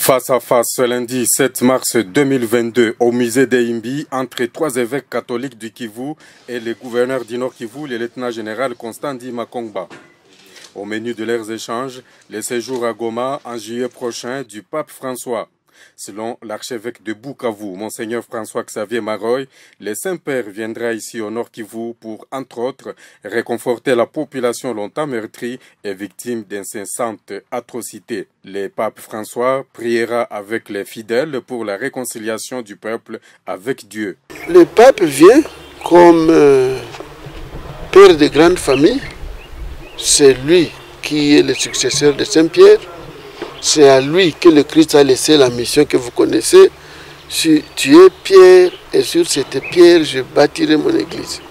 Face à face ce lundi 7 mars 2022 au musée d'Ehimbi entre trois évêques catholiques du Kivu et le gouverneur du Nord Kivu, le lieutenant-général Constant Ndi Makongba. Au menu de leurs échanges, le séjour à Goma en juillet prochain du pape François. Selon l'archevêque de Bukavu, Monseigneur François-Xavier Maroy, le Saint-Père viendra ici au Nord Kivu pour, entre autres, réconforter la population longtemps meurtrie et victime d'incessantes atrocités. Le pape François priera avec les fidèles pour la réconciliation du peuple avec Dieu. Le pape vient comme père de grande famille. C'est lui qui est le successeur de Saint-Pierre. C'est à lui que le Christ a laissé la mission que vous connaissez. Tu es Pierre et sur cette pierre je bâtirai mon église.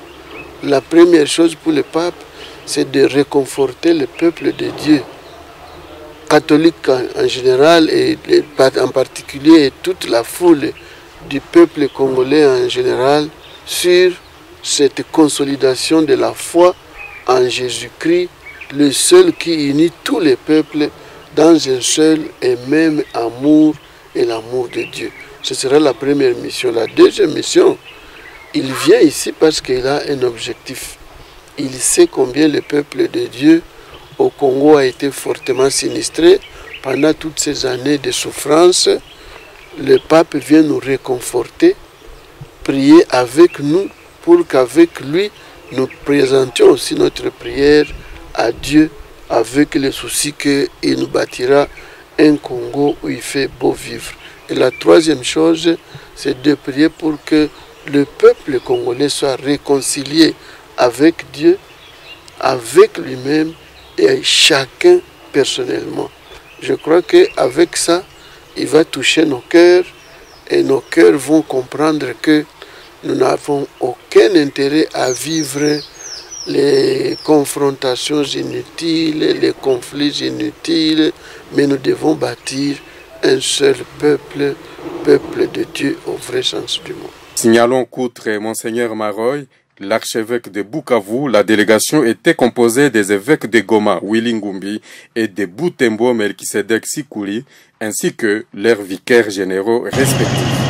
La première chose pour le pape, c'est de réconforter le peuple de Dieu, catholique en général et en particulier toute la foule du peuple congolais en général sur cette consolidation de la foi en Jésus-Christ, le seul qui unit tous les peuples dans un seul et même amour et l'amour de Dieu. Ce sera la première mission. La deuxième mission, il vient ici parce qu'il a un objectif. Il sait combien le peuple de Dieu au Congo a été fortement sinistré pendant toutes ces années de souffrance. Le pape vient nous réconforter, prier avec nous pour qu'avec lui, nous présentions aussi notre prière à Dieu avec le souci qu'il nous bâtira un Congo où il fait beau vivre. Et la troisième chose, c'est de prier pour que le peuple congolais soit réconcilié avec Dieu, avec lui-même et chacun personnellement. Je crois qu'avec ça, il va toucher nos cœurs et nos cœurs vont comprendre que nous n'avons aucun intérêt à vivre les confrontations inutiles, les conflits inutiles, mais nous devons bâtir un seul peuple, peuple de Dieu au vrai sens du mot. Signalons qu'outre Monseigneur Maroy, l'archevêque de Bukavu, la délégation était composée des évêques de Goma, Willy Ngumbi, et de Butembo, Melkisedek Sikuli, ainsi que leurs vicaires généraux respectifs.